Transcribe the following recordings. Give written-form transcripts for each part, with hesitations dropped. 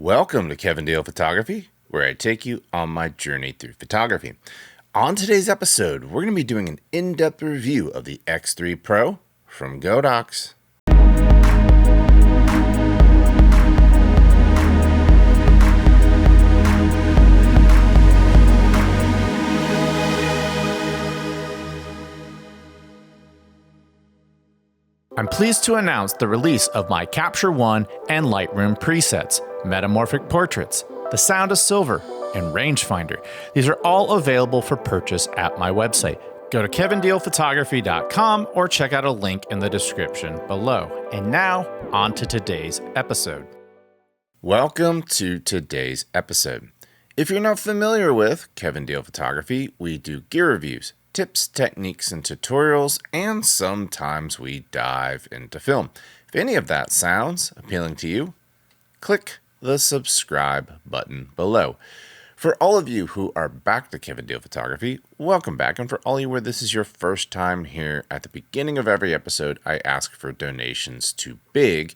Welcome to Kevin Dale Photography, where I take you on my journey through photography. On today's episode, we're going to be doing an in-depth review of the X3 Pro from Godox. I'm pleased to announce the release of my Capture One and Lightroom presets, Metamorphic Portraits, The Sound of Silver, and Rangefinder. These are all available for purchase at my website. Go to kevindalephotography.com or check out a link in the description below. And now, on to today's episode. Welcome to today's episode. If you're not familiar with Kevin Dale Photography, we do gear reviews, tips, techniques, and tutorials, and sometimes we dive into film. If any of that sounds appealing to you, click the subscribe button below. For all of you who are back to Kevin Dale Photography, welcome back. And for all you where this is your first time here, at the beginning of every episode, I ask for donations to BIG,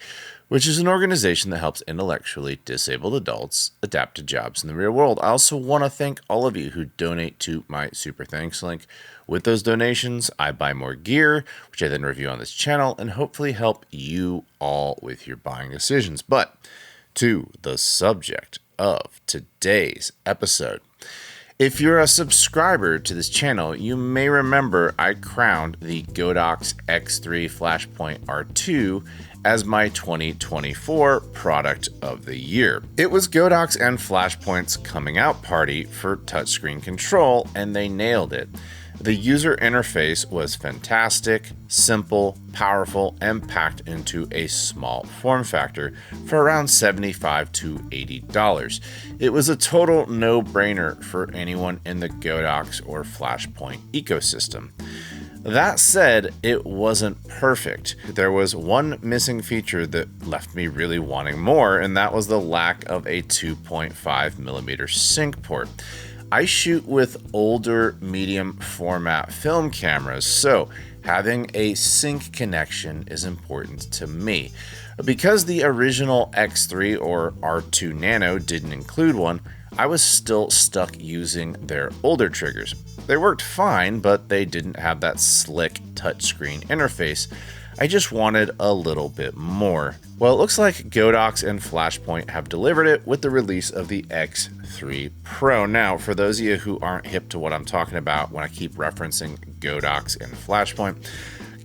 which is an organization that helps intellectually disabled adults adapt to jobs in the real world. I also want to thank all of you who donate to my Super Thanks link. With those donations, I buy more gear, which I then review on this channel, and hopefully help you all with your buying decisions. But to the subject of today's episode. If you're a subscriber to this channel, you may remember I crowned the Godox X3 Flashpoint R2 as my 2024 product of the year. It was Godox and Flashpoint's coming out party for touchscreen control, and they nailed it. The user interface was fantastic, simple, powerful, and packed into a small form factor for around $75 to $80. It was a total no-brainer for anyone in the Godox or Flashpoint ecosystem. That said, it wasn't perfect. There was one missing feature that left me really wanting more, and that was the lack of a 2.5mm sync port. I shoot with older medium format film cameras, so having a sync connection is important to me. Because the original X3 or R2 Nano didn't include one, I was still stuck using their older triggers. They worked fine, but they didn't have that slick touchscreen interface. I just wanted a little bit more. Well, it looks like Godox and Flashpoint have delivered it with the release of the X3 Pro. Now, for those of you who aren't hip to what I'm talking about when I keep referencing Godox and Flashpoint,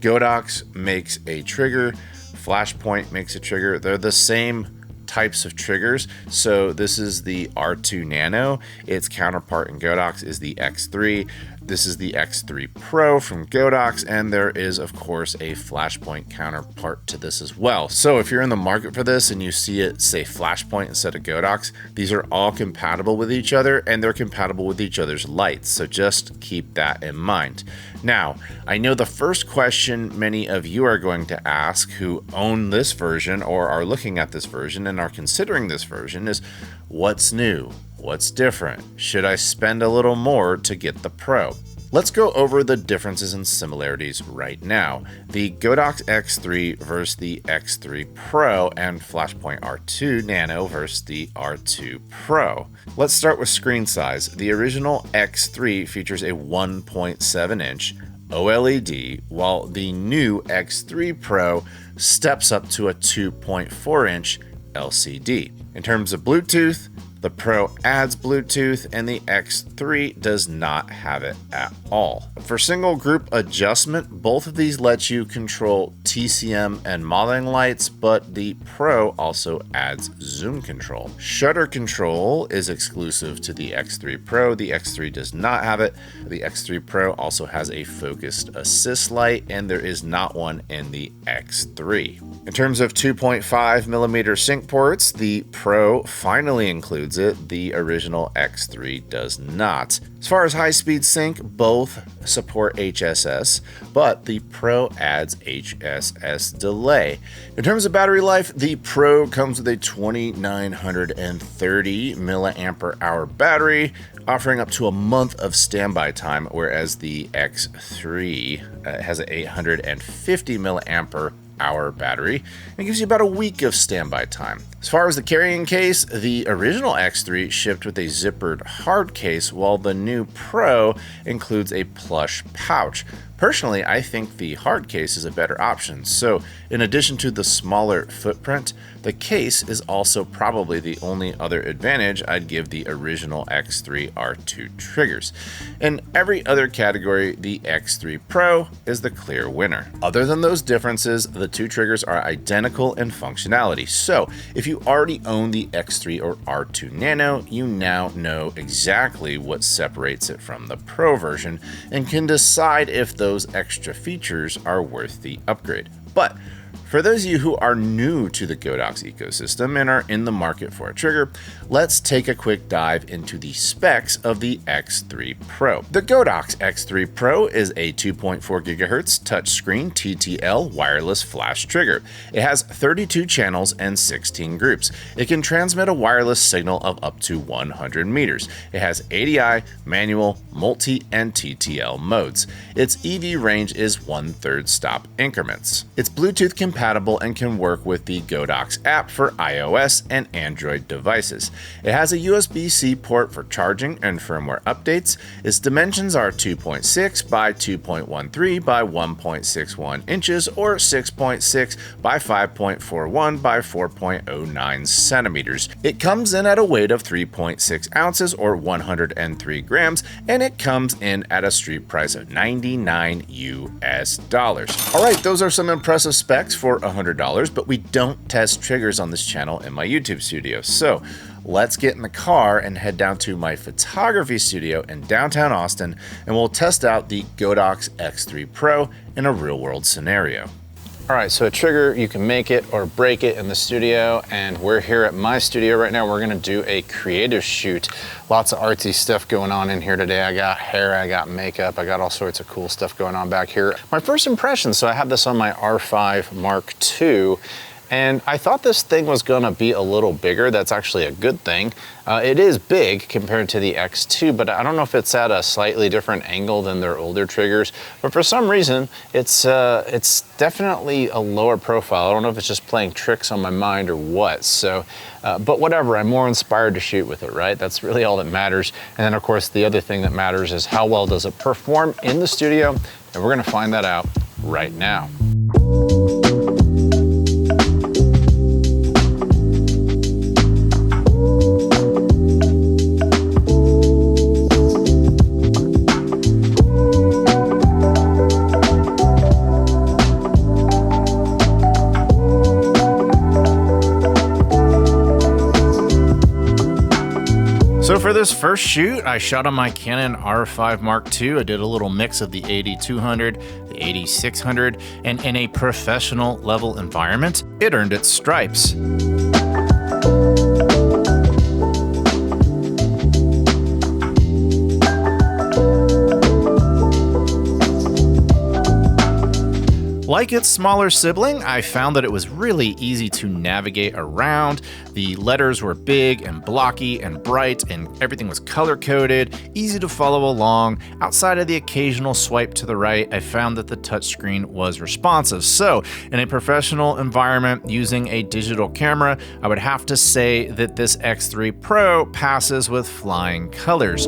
Godox makes a trigger, Flashpoint makes a trigger. They're the same types of triggers. So this is the R2 Nano. Its counterpart in Godox is the X3. This is the X3 Pro from Godox, and there is, of course, a Flashpoint counterpart to this as well. So if you're in the market for this and you see it say Flashpoint instead of Godox, these are all compatible with each other, and they're compatible with each other's lights. So just keep that in mind. Now, I know the first question many of you are going to ask who own this version or are looking at this version and are considering this version is, what's new? What's different? Should I spend a little more to get the Pro? Let's go over the differences and similarities right now. The Godox X3 versus the X3 Pro and Flashpoint R2 Nano versus the R2 Pro. Let's start with screen size. The original X3 features a 1.7-inch OLED, while the new X3 Pro steps up to a 2.4-inch LCD. In terms of Bluetooth, the Pro adds Bluetooth and the X3 does not have it at all. For single group adjustment, both of these let you control TCM and modeling lights, but the Pro also adds zoom control. Shutter control is exclusive to the X3 Pro. The X3 does not have it. The X3 Pro also has a focused assist light, and there is not one in the X3. In terms of 2.5mm sync ports, the Pro finally includes it. The original X3 does not. As far as high-speed sync, both support HSS, but the Pro adds HSS delay. In terms of battery life, the Pro comes with a 2930 milliampere hour battery, offering up to a month of standby time, whereas the X3 has an 850 milliampere hour battery and gives you about a week of standby time. As far as the carrying case, the original X3 shipped with a zippered hard case, while the new Pro includes a plush pouch. Personally, I think the hard case is a better option, so in addition to the smaller footprint, the case is also probably the only other advantage I'd give the original X3 R2 triggers. In every other category, the X3 Pro is the clear winner. Other than those differences, the two triggers are identical in functionality, so if you already own the X3 or R2 Nano, you now know exactly what separates it from the Pro version and can decide if those extra features are worth the upgrade. But for those of you who are new to the Godox ecosystem and are in the market for a trigger, let's take a quick dive into the specs of the X3 Pro. The Godox X3 Pro is a 2.4 GHz touchscreen TTL wireless flash trigger. It has 32 channels and 16 groups. It can transmit a wireless signal of up to 100 meters. It has ADI, manual, multi, and TTL modes. Its EV range is 1/3 stop increments. It's Bluetooth compatible and can work with the Godox app for iOS and Android devices. It has a USB-C port for charging and firmware updates. Its dimensions are 2.6 by 2.13 by 1.61 inches or 6.6 by 5.41 by 4.09 centimeters. It comes in at a weight of 3.6 ounces or 103 grams, and it comes in at a street price of $99 US. All right, those are some impressive specs for $100, but we don't test triggers on this channel in my YouTube studio. So let's get in the car and head down to my photography studio in downtown Austin, and we'll test out the Godox X3 Pro in a real-world scenario. All right, so a trigger, you can make it or break it in the studio, and we're here at my studio right now. We're gonna do a creative shoot. Lots of artsy stuff going on in here today. I got hair, I got makeup, I got all sorts of cool stuff going on back here. My first impression, so I have this on my R5 Mark II, and I thought this thing was gonna be a little bigger. That's actually a good thing. It is big compared to the X2, but I don't know if it's at a slightly different angle than their older triggers. But for some reason, it's definitely a lower profile. I don't know if it's just playing tricks on my mind or what. So, but whatever, I'm more inspired to shoot with it, right? That's really all that matters. And then of course, the other thing that matters is how well does it perform in the studio? And we're gonna find that out right now. So for this first shoot, I shot on my Canon R5 Mark II. I did a little mix of the 8200, the 8600, and in a professional level environment, it earned its stripes. Like its smaller sibling, I found that it was really easy to navigate around. The letters were big and blocky and bright, and everything was color-coded, easy to follow along. Outside of the occasional swipe to the right, I found that the touchscreen was responsive. So, in a professional environment using a digital camera, I would have to say that this X3 Pro passes with flying colors.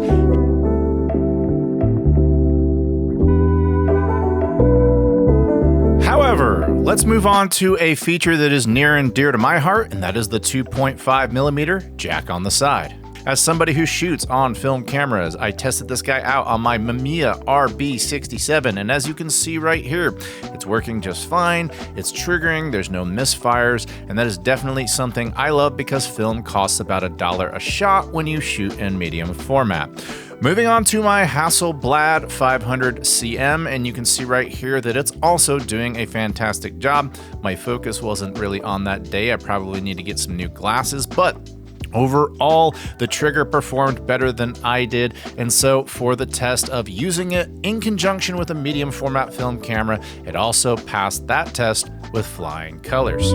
However, let's move on to a feature that is near and dear to my heart, and that is the 2.5mm jack on the side. As somebody who shoots on film cameras, I tested this guy out on my Mamiya RB67, and as you can see right here, it's working just fine, it's triggering, there's no misfires, and that is definitely something I love because film costs about $1 a shot when you shoot in medium format. Moving on to my Hasselblad 500cm, and you can see right here that it's also doing a fantastic job. My focus wasn't really on that day. I probably need to get some new glasses, but overall, the trigger performed better than I did, and so for the test of using it in conjunction with a medium format film camera, it also passed that test with flying colors.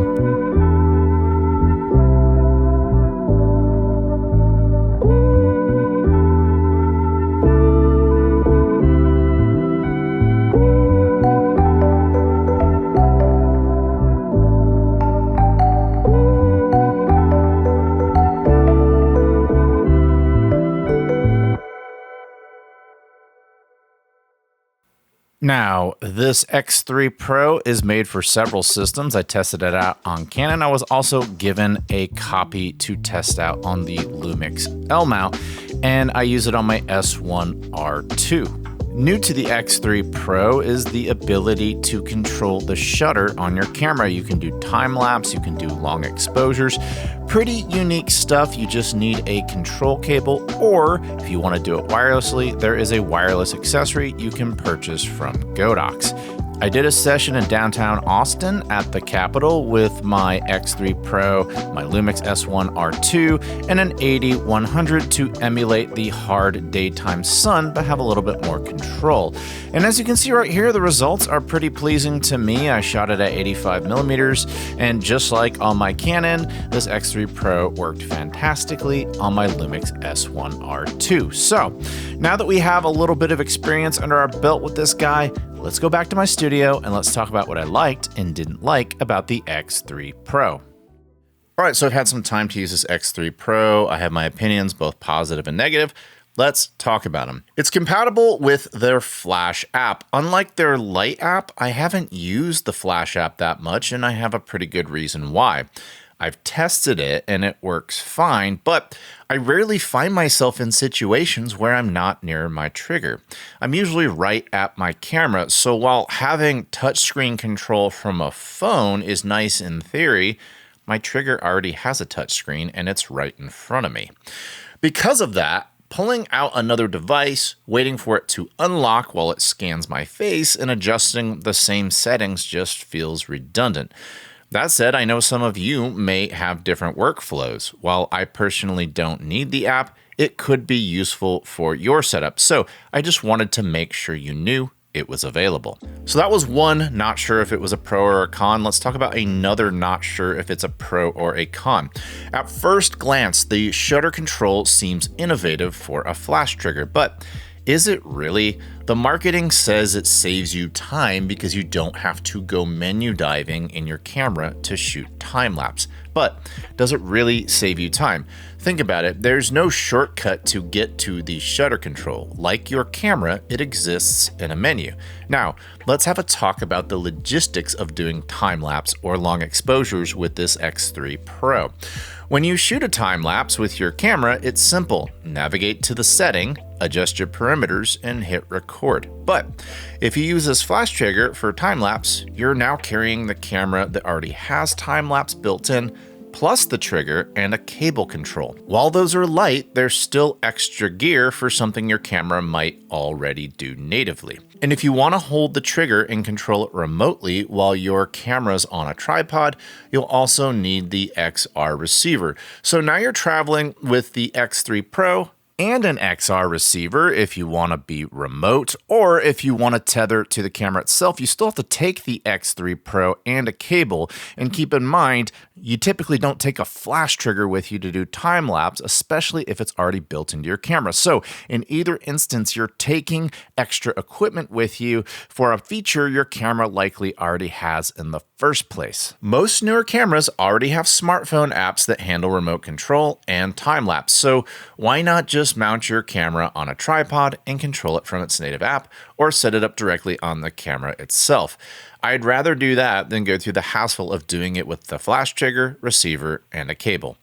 Now, this X3 Pro is made for several systems. I tested it out on Canon. I was also given a copy to test out on the Lumix L mount, and I use it on my S1R2. New to the X3 Pro is the ability to control the shutter on your camera. You can do time lapse, you can do long exposures. Pretty unique stuff. You just need a control cable, or if you want to do it wirelessly, there is a wireless accessory you can purchase from Godox. I did a session in downtown Austin at the Capitol with my X3 Pro, my Lumix S1R2, and an 80-100 to emulate the hard daytime sun, but have a little bit more control. And as you can see right here, the results are pretty pleasing to me. I shot it at 85mm, and just like on my Canon, this X3 Pro worked fantastically on my Lumix S1R2. So now that we have a little bit of experience under our belt with this guy, let's go back to my studio and let's talk about what I liked and didn't like about the X3 Pro. All right, so I've had some time to use this X3 Pro. I have my opinions, both positive and negative. Let's talk about them. It's compatible with their Flash app. Unlike their Light app, I haven't used the Flash app that much, and I have a pretty good reason why. I've tested it and it works fine, but I rarely find myself in situations where I'm not near my trigger. I'm usually right at my camera, so while having touchscreen control from a phone is nice in theory, my trigger already has a touchscreen and it's right in front of me. Because of that, pulling out another device, waiting for it to unlock while it scans my face, and adjusting the same settings just feels redundant. That said, I know some of you may have different workflows. While I personally don't need the app, it could be useful for your setup. So I just wanted to make sure you knew it was available. So that was one not sure if it was a pro or a con. Let's talk about another not sure if it's a pro or a con. At first glance, the shutter control seems innovative for a flash trigger, but is it really? The marketing says it saves you time because you don't have to go menu diving in your camera to shoot time lapse. But does it really save you time? Think about it. There's no shortcut to get to the shutter control. Like your camera, it exists in a menu. Now, let's have a talk about the logistics of doing time lapse or long exposures with this X3 Pro. When you shoot a time lapse with your camera, it's simple. Navigate to the setting, adjust your parameters, and hit record. But if you use this flash trigger for time lapse, you're now carrying the camera that already has time lapse built in, plus the trigger and a cable control. While those are light, there's still extra gear for something your camera might already do natively. And if you want to hold the trigger and control it remotely while your camera's on a tripod, you'll also need the XR receiver. So now you're traveling with the X3 Pro and an XR receiver if you want to be remote, or if you want to tether to the camera itself, you still have to take the X3 Pro and a cable. And keep in mind, you typically don't take a flash trigger with you to do time lapse, especially if it's already built into your camera. So in either instance, you're taking extra equipment with you for a feature your camera likely already has in the first place. Most newer cameras already have smartphone apps that handle remote control and time lapse. So why not just mount your camera on a tripod and control it from its native app, or set it up directly on the camera itself? I'd rather do that than go through the hassle of doing it with the flash trigger, receiver, and a cable.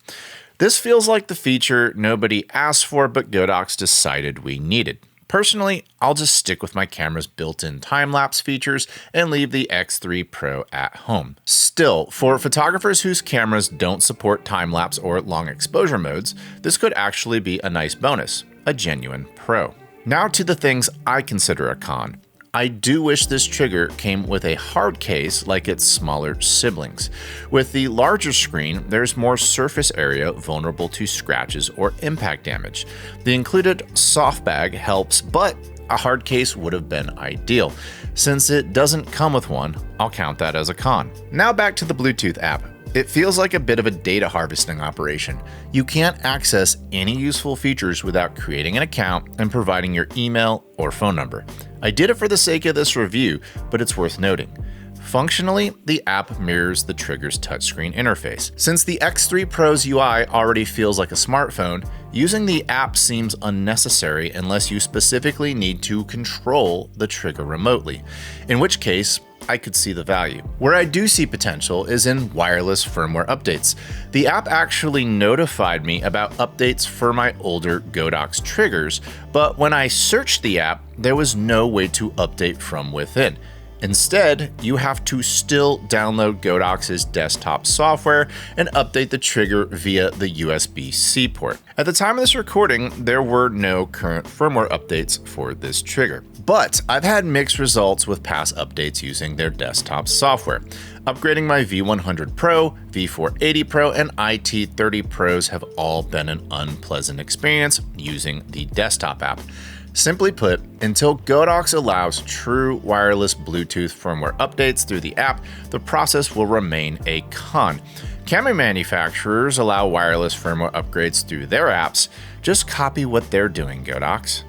This feels like the feature nobody asked for, but Godox decided we needed. Personally, I'll just stick with my camera's built-in time-lapse features and leave the X3 Pro at home. Still, for photographers whose cameras don't support time-lapse or long exposure modes, this could actually be a nice bonus, a genuine pro. Now to the things I consider a con. I do wish this trigger came with a hard case like its smaller siblings. With the larger screen, there's more surface area vulnerable to scratches or impact damage. The included soft bag helps, but a hard case would have been ideal. Since it doesn't come with one, I'll count that as a con. Now back to the Bluetooth app. It feels like a bit of a data harvesting operation. You can't access any useful features without creating an account and providing your email or phone number. I did it for the sake of this review, but it's worth noting. Functionally, the app mirrors the trigger's touchscreen interface. Since the X3 Pro's UI already feels like a smartphone, using the app seems unnecessary unless you specifically need to control the trigger remotely, in which case, I could see the value. Where I do see potential is in wireless firmware updates. The app actually notified me about updates for my older Godox triggers, but when I searched the app, there was no way to update from within. Instead, you have to still download Godox's desktop software and update the trigger via the USB-C port. At the time of this recording, there were no current firmware updates for this trigger. But I've had mixed results with past updates using their desktop software. Upgrading my V100 Pro, V480 Pro, and IT30 Pros have all been an unpleasant experience using the desktop app. Simply put, until Godox allows true wireless Bluetooth firmware updates through the app, the process will remain a con. Camera manufacturers allow wireless firmware upgrades through their apps. Just copy what they're doing, Godox.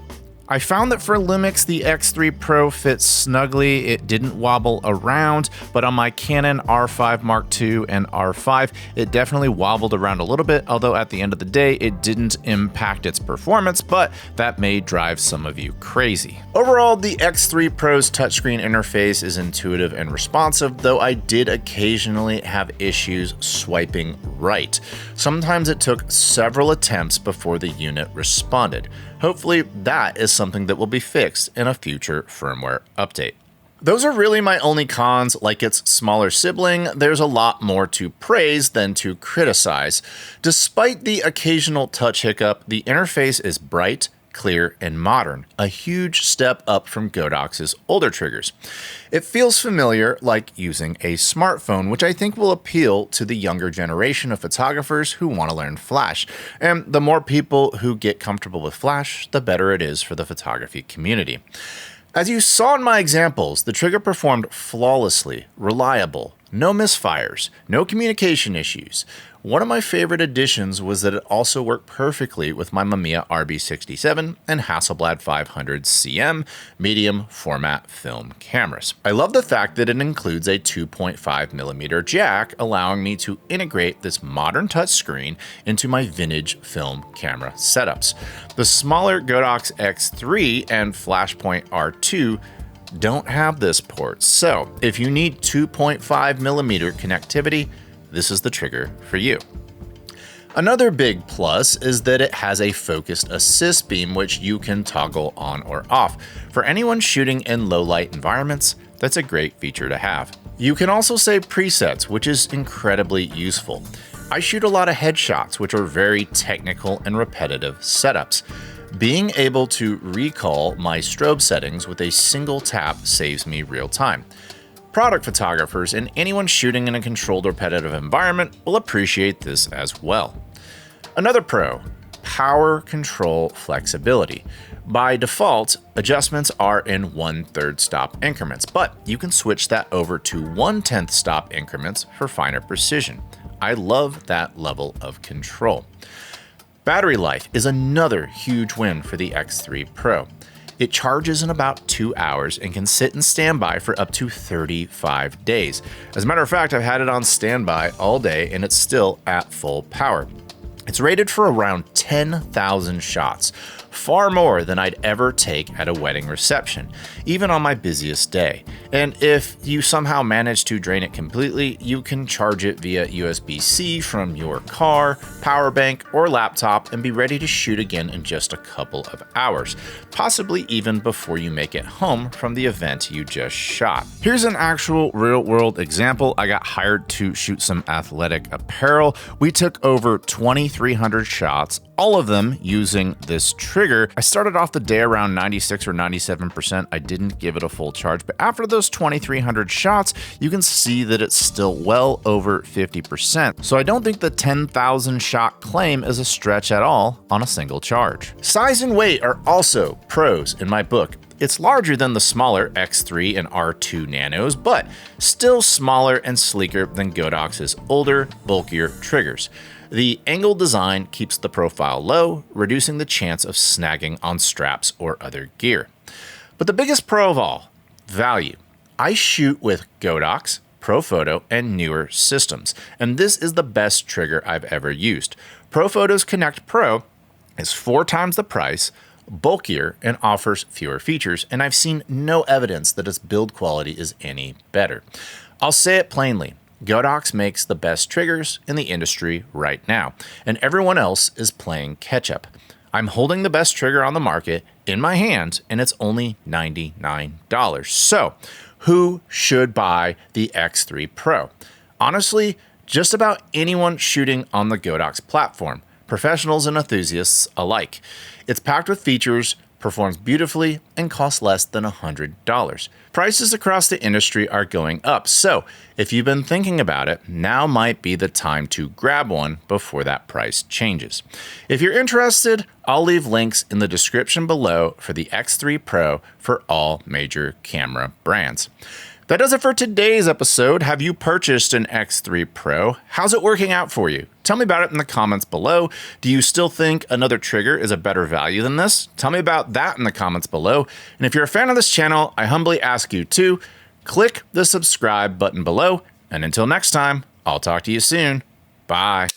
I found that for Lumix, the X3 Pro fits snugly. It didn't wobble around, but on my Canon R5 Mark II and R5, it definitely wobbled around a little bit, although at the end of the day, it didn't impact its performance, but that may drive some of you crazy. Overall, the X3 Pro's touchscreen interface is intuitive and responsive, though I did occasionally have issues swiping right. Sometimes it took several attempts before the unit responded. Hopefully, that is something that will be fixed in a future firmware update. Those are really my only cons. Like its smaller sibling, there's a lot more to praise than to criticize. Despite the occasional touch hiccup, the interface is bright, clear, and modern, a huge step up from Godox's older triggers. It feels familiar, like using a smartphone, which I think will appeal to the younger generation of photographers who want to learn Flash. And the more people who get comfortable with Flash, the better it is for the photography community. As you saw in my examples, the trigger performed flawlessly, reliable, no misfires, no communication issues. One of my favorite additions was that it also worked perfectly with my Mamiya RB67 and Hasselblad 500 CM medium format film cameras. I love the fact that it includes a 2.5mm jack, allowing me to integrate this modern touchscreen into my vintage film camera setups. The smaller Godox X3 and Flashpoint R2 don't have this port, so if you need 2.5mm connectivity, this is the trigger for you. Another big plus is that it has a focused assist beam which you can toggle on or off. For anyone shooting in low light environments, that's a great feature to have. You can also save presets, which is incredibly useful. I shoot a lot of headshots, which are very technical and repetitive setups. Being able to recall my strobe settings with a single tap saves me real time. Product photographers and anyone shooting in a controlled repetitive environment will appreciate this as well. Another pro, power control flexibility. By default, adjustments are in 1/3 stop increments, but you can switch that over to 1/10 stop increments for finer precision. I love that level of control. Battery life is another huge win for the X3 Pro. It charges in about 2 hours and can sit in standby for up to 35 days. As a matter of fact, I've had it on standby all day and it's still at full power. It's rated for around 10,000 shots, far more than I'd ever take at a wedding reception, even on my busiest day. And if you somehow manage to drain it completely, you can charge it via USB-C from your car, power bank, or laptop and be ready to shoot again in just a couple of hours, possibly even before you make it home from the event you just shot. Here's an actual real-world example. I got hired to shoot some athletic apparel. We took over 2,300 shots, all of them using this trigger. I started off the day around 96 or 97%. I didn't give it a full charge, but after those 2,300 shots, you can see that it's still well over 50%. So I don't think the 10,000 shot claim is a stretch at all on a single charge. Size and weight are also pros in my book. It's larger than the smaller X3 and R2 Nanos, but still smaller and sleeker than Godox's older, bulkier triggers. The angle design keeps the profile low, reducing the chance of snagging on straps or other gear. But the biggest pro of all, value. I shoot with Godox, Profoto, and newer systems, and this is the best trigger I've ever used. Profoto's Connect Pro is 4 times the price, bulkier, and offers fewer features, and I've seen no evidence that its build quality is any better. I'll say it plainly, Godox makes the best triggers in the industry right now, and everyone else is playing catch up. I'm holding the best trigger on the market in my hand, and it's only $99. So, who should buy the X3 Pro? Honestly, just about anyone shooting on the Godox platform, professionals and enthusiasts alike. It's packed with features, performs beautifully, and costs less than $100. Prices across the industry are going up, so if you've been thinking about it, now might be the time to grab one before that price changes. If you're interested, I'll leave links in the description below for the X3 Pro for all major camera brands. That does it for today's episode. Have you purchased an X3 Pro? How's it working out for you? Tell me about it in the comments below. Do you still think another trigger is a better value than this? Tell me about that in the comments below. And if you're a fan of this channel, I humbly ask you to click the subscribe button below. And until next time, I'll talk to you soon. Bye.